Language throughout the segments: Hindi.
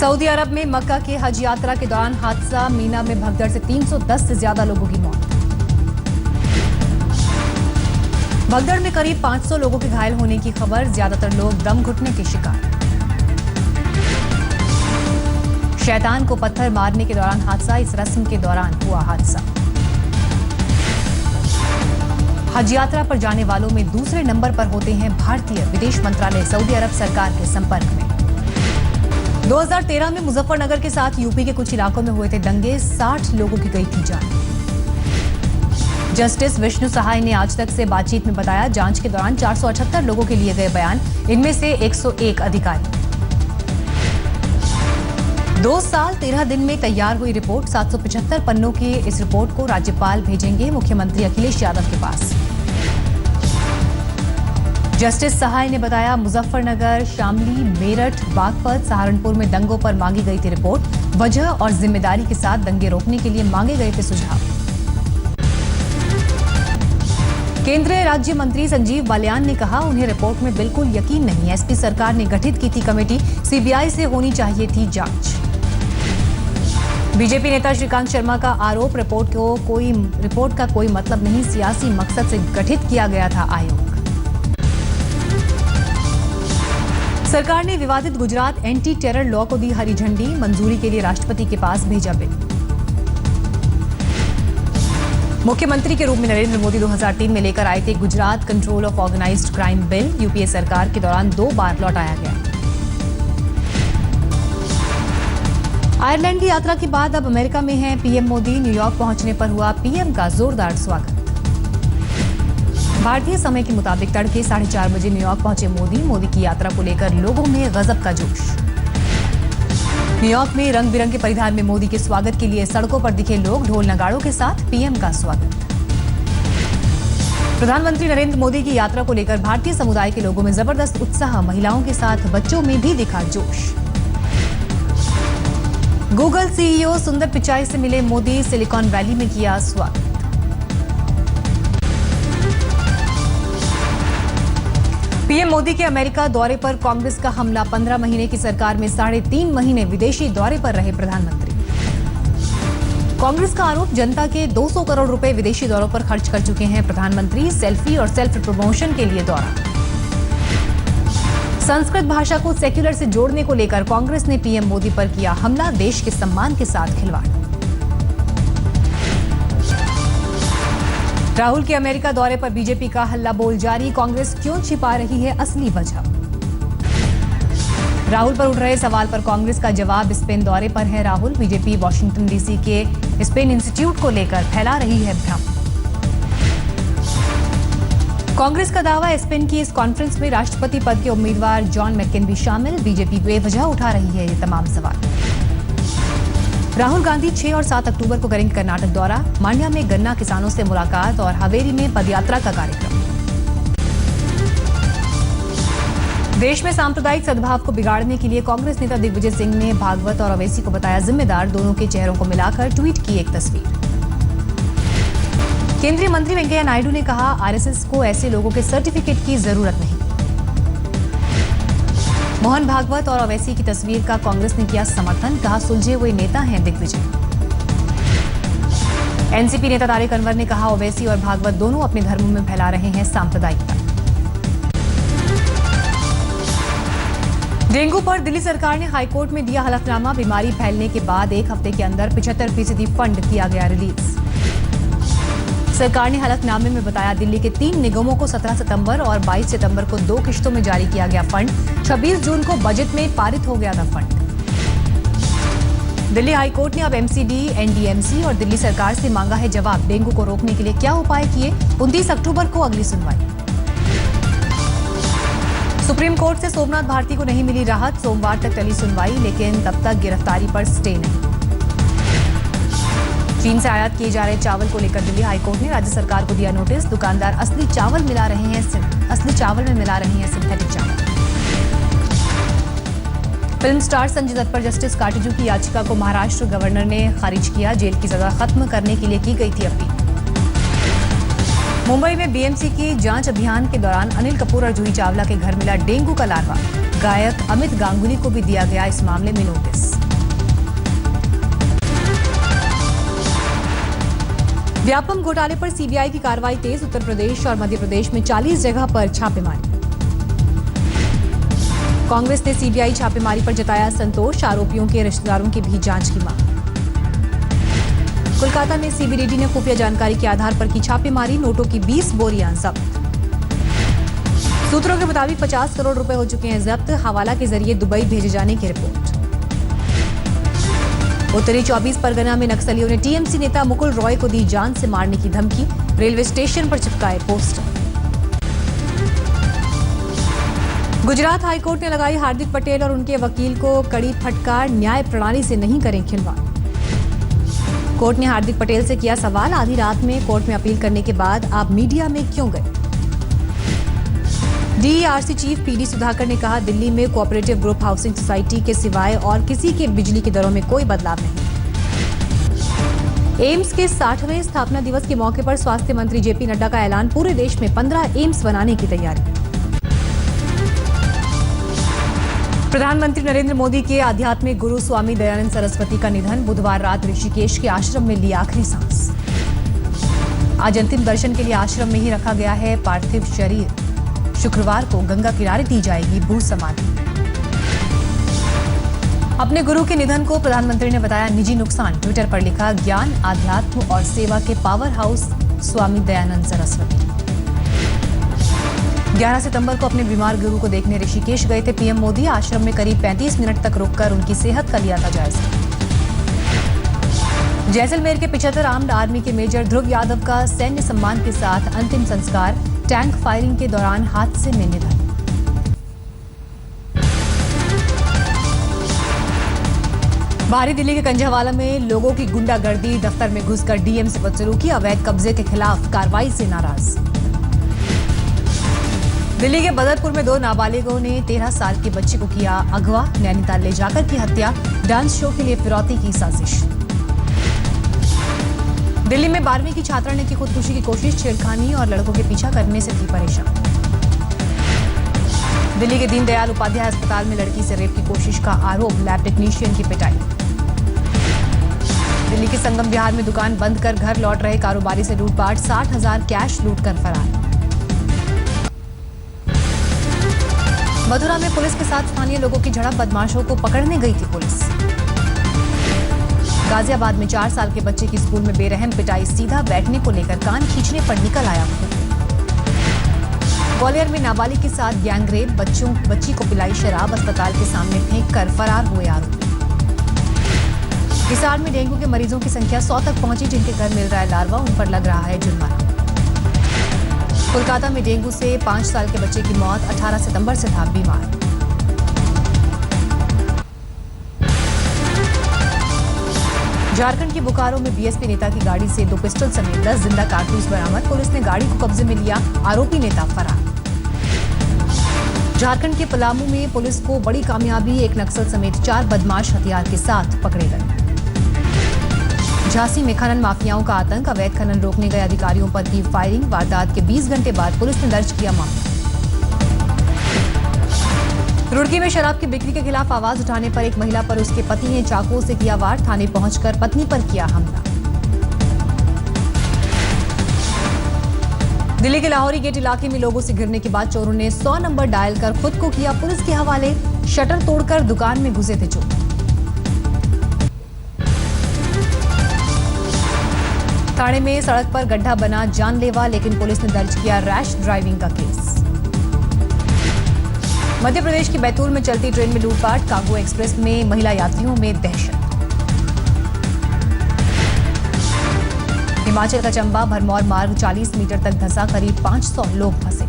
सऊदी अरब में मक्का के हज यात्रा के दौरान हादसा, मीना में भगदड़ से 310 से ज्यादा लोगों की मौत। भगदड़ में करीब 500 लोगों के घायल होने की खबर, ज्यादातर लोग दम घुटने के शिकार। शैतान को पत्थर मारने के दौरान हादसा, इस रस्म के दौरान हुआ हादसा। हज यात्रा पर जाने वालों में दूसरे नंबर पर होते हैं भारतीय, विदेश मंत्रालय सऊदी अरब सरकार के संपर्क में। 2013 में मुजफ्फरनगर के साथ यूपी के कुछ इलाकों में हुए थे दंगे, 60 लोगों की गई थी जान। जस्टिस विष्णु सहाय ने आज तक से बातचीत में बताया, जांच के दौरान 478 लोगों के लिए गए बयान, इनमें से 101 अधिकारी। 2 साल 13 दिन में तैयार हुई रिपोर्ट, 775 पन्नों की इस रिपोर्ट को राज्यपाल भेजेंगे मुख्यमंत्री अखिलेश यादव के पास। जस्टिस सहाय ने बताया, मुजफ्फरनगर, शामली, मेरठ, बागपत, सहारनपुर में दंगों पर मांगी गई थी रिपोर्ट। वजह और जिम्मेदारी के साथ दंगे रोकने के लिए मांगे गए थे सुझाव। केंद्रीय राज्य मंत्री संजीव बालियान ने कहा, उन्हें रिपोर्ट में बिल्कुल यकीन नहीं। एसपी सरकार ने गठित की थी कमेटी, सीबीआई से होनी चाहिए थी जांच। बीजेपी नेता श्रीकांत शर्मा का आरोप, रिपोर्ट का कोई मतलब नहीं, सियासी मकसद से गठित किया गया था आयोग। सरकार ने विवादित गुजरात एंटी टेरर लॉ को दी हरी झंडी, मंजूरी के लिए राष्ट्रपति के पास भेजा बिल। मुख्यमंत्री के रूप में नरेंद्र मोदी 2003 में लेकर आए थे Gujarat control of organised crime bill, UPA सरकार के दौरान 2 बार लौटाया गया। आयरलैंड की यात्रा के बाद अब अमेरिका में हैं पीएम मोदी, न्यूयॉर्क पहुंचने पर हुआ पीएम का जोरदार स्वागत। भारतीय समय के मुताबिक तड़के 4:30 बजे न्यूयॉर्क पहुंचे मोदी की यात्रा को लेकर लोगों में गजब का जोश। न्यूयॉर्क में रंग बिरंगे परिधान में मोदी के स्वागत के लिए सड़कों पर दिखे लोग, ढोल नगाड़ों के साथ पीएम का स्वागत। प्रधानमंत्री नरेंद्र मोदी की यात्रा को लेकर भारतीय समुदाय के लोगों में जबरदस्त उत्साह, महिलाओं के साथ बच्चों में भी दिखा जोश। गूगल सीईओ सुंदर पिचाई से मिले मोदी, सिलिकॉन वैली में किया स्वागत। पीएम मोदी के अमेरिका दौरे पर कांग्रेस का हमला, 15 महीने की सरकार में 3.5 महीने विदेशी दौरे पर रहे प्रधानमंत्री। कांग्रेस का आरोप, जनता के 200 करोड़ रुपए विदेशी दौरों पर खर्च कर चुके हैं प्रधानमंत्री, सेल्फी और सेल्फ प्रमोशन के लिए दौरा। संस्कृत भाषा को सेक्युलर से जोड़ने को लेकर कांग्रेस ने पीएम मोदी पर किया हमला, देश के सम्मान के साथ खिलवाड़। राहुल के अमेरिका दौरे पर बीजेपी का हल्ला बोल जारी, कांग्रेस क्यों छिपा रही है असली वजह। राहुल पर उठ रहे सवाल पर कांग्रेस का जवाब, स्पेन दौरे पर है राहुल, बीजेपी वॉशिंगटन डीसी के स्पेन इंस्टीट्यूट को लेकर फैला रही है भ्रम। कांग्रेस का दावा, स्पेन की इस कॉन्फ्रेंस में राष्ट्रपति पद के उम्मीदवार जॉन मैकेन भी शामिल, बीजेपी बेवजह उठा रही है ये तमाम सवाल। राहुल गांधी 6 और 7 अक्टूबर को करेंगे कर्नाटक दौरा, मांड्या में गन्ना किसानों से मुलाकात और हावेरी में पदयात्रा का कार्यक्रम। देश में सांप्रदायिक सद्भाव को बिगाड़ने के लिए कांग्रेस नेता दिग्विजय सिंह ने भागवत और ओवैसी को बताया जिम्मेदार, दोनों के चेहरों को मिलाकर ट्वीट की एक तस्वीर। केंद्रीय मंत्री वेंकैया नायडू ने कहा, आरएसएस को ऐसे लोगों के सर्टिफिकेट की जरूरत नहीं। मोहन भागवत और ओवैसी की तस्वीर का कांग्रेस ने किया समर्थन, कहा सुलझे हुए नेता हैं दिग्विजय। एनसीपी नेता तारिक अनवर ने कहा, ओवैसी और भागवत दोनों अपने धर्मों में फैला रहे हैं सांप्रदायिकता। डेंगू पर दिल्ली सरकार ने हाईकोर्ट में दिया हलफनामा, बीमारी फैलने के बाद 1 हफ्ते के अंदर 75% फंड किया गया रिलीज। सरकार ने हलफनामे में बताया, दिल्ली के 3 निगमों को 17 सितंबर और 22 सितंबर को 2 किश्तों में जारी किया गया फंड। 26 जून को बजट में पारित हो गया था फंड। दिल्ली हाईकोर्ट ने अब एमसीडी, एनडीएमसी और दिल्ली सरकार से मांगा है जवाब, डेंगू को रोकने के लिए क्या उपाय किए। 29 अक्टूबर को अगली सुनवाई। सुप्रीम कोर्ट से सोमनाथ भारती को नहीं मिली राहत, सोमवार तक टली सुनवाई, लेकिन तब तक गिरफ्तारी पर स्टे नहीं। चीन से आयात किए जा रहे चावल को लेकर दिल्ली हाईकोर्ट ने राज्य सरकार को दिया नोटिस, दुकानदार असली चावल में मिला रहे हैं सिंथेटिक चावल। फिल्म स्टार संजय दत्त पर जस्टिस काटजू की याचिका को महाराष्ट्र गवर्नर ने खारिज किया, जेल की सजा खत्म करने के लिए की गई थी अपील। मुंबई में बीएमसी की जांच अभियान के दौरान अनिल कपूर और जूही चावला के घर मिला डेंगू का लार्वा। गायक अमित गांगुली को भी दिया गया इस मामले में नोटिस। व्यापम घोटाले पर सीबीआई की कार्रवाई तेज। उत्तर प्रदेश और मध्य प्रदेश में 40 जगह पर छापेमारी। कांग्रेस ने सीबीआई छापेमारी पर जताया संतोष। आरोपियों के रिश्तेदारों की भी जांच की मांग। कोलकाता में सीबीडीटी ने खुफिया जानकारी के आधार पर की छापेमारी। नोटों की 20 बोरियां जब्त। सूत्रों के मुताबिक 50 करोड़ रुपए हो चुके हैं जब्त। हवाला के जरिए दुबई भेजे जाने की रिपोर्ट। उत्तरी 24 परगना में नक्सलियों ने टीएमसी नेता मुकुल रॉय को दी जान से मारने की धमकी। रेलवे स्टेशन पर चिपकाए पोस्टर। गुजरात हाईकोर्ट ने लगाई हार्दिक पटेल और उनके वकील को कड़ी फटकार। न्याय प्रणाली से नहीं करें खिलवाड़। कोर्ट ने हार्दिक पटेल से किया सवाल। आधी रात में कोर्ट में अपील करने के बाद आप मीडिया में क्यों गए। डीईआरसी चीफ पीडी सुधाकर ने कहा दिल्ली में कोऑपरेटिव ग्रुप हाउसिंग सोसाइटी के सिवाय और किसी के बिजली की दरों में कोई बदलाव नहीं। एम्स के 60वें स्थापना दिवस के मौके पर स्वास्थ्य मंत्री जेपी नड्डा का ऐलान। पूरे देश में 15 एम्स बनाने की तैयारी। प्रधानमंत्री नरेंद्र मोदी के आध्यात्मिक गुरु स्वामी दयानंद सरस्वती का निधन। बुधवार रात ऋषिकेश के आश्रम में ली आखिरी सांस। आज अंतिम दर्शन के लिए आश्रम में ही रखा गया है पार्थिव शरीर। शुक्रवार को गंगा किनारे दी जाएगी भू समाधि। अपने गुरु के निधन को प्रधानमंत्री ने बताया निजी नुकसान। ट्विटर पर लिखा ज्ञान, आध्यात्म और सेवा के पावर हाउस स्वामी दयानंद सरस्वती। 11 सितंबर को अपने बीमार गुरु को देखने ऋषिकेश गए थे पीएम मोदी। आश्रम में करीब 35 मिनट तक रुककर उनकी सेहत का लिया था जायजा। जैसलमेर के 75 आर्म्ड आर्मी के मेजर ध्रुव यादव का सैन्य सम्मान के साथ अंतिम संस्कार। टैंक फायरिंग के दौरान हादसे में निधन। बाहरी दिल्ली के कंझावाला में लोगों की गुंडागर्दी। दफ्तर में घुसकर डीएम से बदसलूकी। अवैध कब्जे के खिलाफ कार्रवाई से नाराज। दिल्ली के बदरपुर में 2 नाबालिगों ने 13 साल के बच्चे को किया अगवा। नैनीताल ले जाकर की हत्या। डांस शो के लिए फिरौती की साजिश। दिल्ली में 12वीं की छात्रा ने की खुदकुशी की कोशिश। छेड़खानी और लड़कों के पीछा करने से थी परेशान। दिल्ली के दीनदयाल उपाध्याय अस्पताल में लड़की से रेप की कोशिश का आरोप। लैब टेक्नीशियन की पिटाई। दिल्ली के संगम विहार में दुकान बंद कर घर लौट रहे कारोबारी से लूटपाट। 60,000 कैश लूटकर फरार। मथुरा में पुलिस के साथ स्थानीय लोगों की झड़प। बदमाशों को पकड़ने गई थी पुलिस। गाजियाबाद में 4 साल के बच्चे की स्कूल में बेरहम पिटाई। सीधा बैठने को लेकर कान खींचने पर निकल आया खुद। ग्वालियर में नाबालिग के साथ गैंगरेप। बच्ची को पिलाई शराब। अस्पताल के सामने फेंक कर फरार हुए आरोपी। हिसार में डेंगू के मरीजों की संख्या 100 तक पहुंची। जिनके घर मिल रहा है लार्वा उन पर लग रहा है जुर्माना। कोलकाता में डेंगू से 5 साल के बच्चे की मौत। 18 सितंबर से था बीमार। झारखंड के बोकारो में बीएसपी नेता की गाड़ी से 2 पिस्टल समेत 10 जिंदा कारतूस बरामद। पुलिस ने गाड़ी को कब्जे में लिया। आरोपी नेता फरार। झारखंड के पलामू में पुलिस को बड़ी कामयाबी। एक नक्सल समेत 4 बदमाश हथियार के साथ पकड़े गए। झांसी में खनन माफियाओं का आतंक। अवैध खनन रोकने गए अधिकारियों पर की फायरिंग। वारदात के 20 घंटे बाद पुलिस ने दर्ज किया मामला। रुड़की में शराब की बिक्री के खिलाफ आवाज उठाने पर एक महिला पर उसके पति ने चाकू से किया वार। थाने पहुंचकर पत्नी पर किया हमला। दिल्ली के लाहौरी गेट इलाके में लोगों से घिरने के बाद चोरों ने 100 नंबर डायल कर खुद को किया पुलिस के हवाले। शटर तोड़कर दुकान में घुसे थे चोर। थाने में सड़क पर गड्ढा बना जानलेवा। लेकिन पुलिस ने दर्ज किया रैश ड्राइविंग का केस। मध्य प्रदेश की बैतूल में चलती ट्रेन में लूटपाट। कांगो एक्सप्रेस में महिला यात्रियों में दहशत। हिमाचल का चंबा भरमौर मार्ग 40 मीटर तक धंसा। करीब 500 लोग फंसे।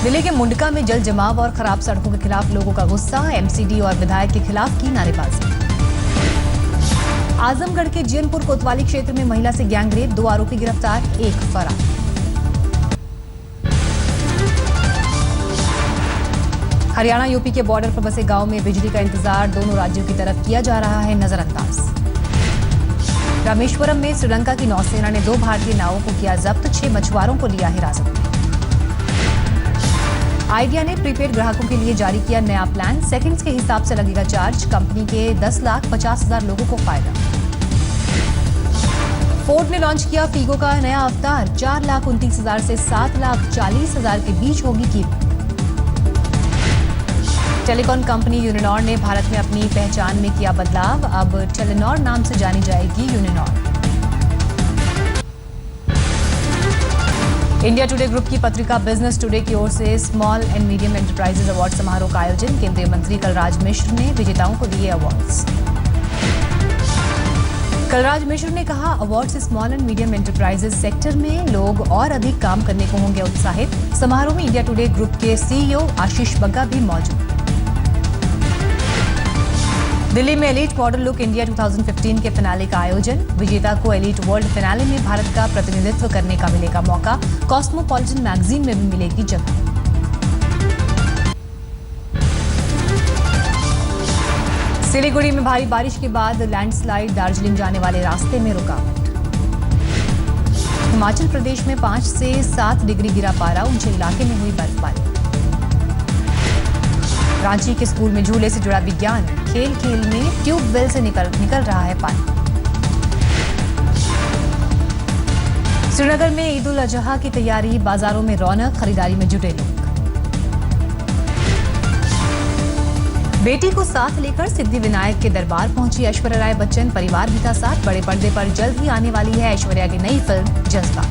दिल्ली के मुंडका में जल जमाव और खराब सड़कों के खिलाफ लोगों का गुस्सा। एमसीडी और विधायक के खिलाफ की नारेबाजी। आजमगढ़ के जियनपुर कोतवाली क्षेत्र में महिला से गैंगरेप। 2 आरोपी गिरफ्तार, 1 फरार। हरियाणा यूपी के बॉर्डर पर बसे गांव में बिजली का इंतजार। दोनों राज्यों की तरफ किया जा रहा है नजरअंदाज। रामेश्वरम में श्रीलंका की नौसेना ने 2 भारतीय नावों को किया जब्त, 6 मछुआरों को लिया हिरासत में। आइडिया ने प्रीपेड ग्राहकों के लिए जारी किया नया प्लान, सेकंड्स के हिसाब से लगेगा चार्ज, कंपनी के 10,50,000 लोगों को फायदा। फोर्ड ने लॉन्च किया फीगो का नया अवतार, 4,29,000 से 7,40,000 के बीच होगी कीमत। टेलीकॉम कंपनी यूनिनॉर ने भारत में अपनी पहचान में किया बदलाव, अब टेलीनॉर नाम से जानी जाएगी यूनिनॉर। इंडिया टुडे ग्रुप की पत्रिका बिजनेस टुडे की ओर से small and medium enterprises award समारोह का आयोजन, केंद्रीय मंत्री कलराज मिश्र ने विजेताओं को दिए अवार्ड्स। कलराज मिश्र ने कहा, अवार्ड से small and medium enterprises sector में लोग और अधिक काम करने को होंगे उत्साहित। समारोह में इंडिया टुडे ग्रुप के सीईओ आशीष बग्गा भी मौजूद। दिल्ली में एलीट मॉडल लुक इंडिया 2015 के फिनाले का आयोजन, विजेता को एलीट वर्ल्ड फिनाले में भारत का प्रतिनिधित्व करने का मिलेगा मौका, कॉस्मोपॉलिटन मैगजीन में भी मिलेगी जगह। सिलीगुड़ी में भारी बारिश के बाद लैंडस्लाइड, दार्जिलिंग जाने वाले रास्ते में रुकावट। हिमाचल प्रदेश में 5 से 7 डिग्री गिरा पारा, ऊंचे इलाके में हुई बर्फबारी। रांची के स्कूल में झूले से जुड़ा विज्ञान, खेल खेल में ट्यूबवेल से निकल रहा है पानी। श्रीनगर में ईद उल अजहा की तैयारी, बाजारों में रौनक, खरीदारी में जुटे लोग। बेटी को साथ लेकर सिद्धि विनायक के दरबार पहुंची ऐश्वर्या राय बच्चन, परिवार भी था साथ। बड़े पर्दे पर जल्द ही आने वाली है ऐश्वर्या की नई फिल्म जज्बा।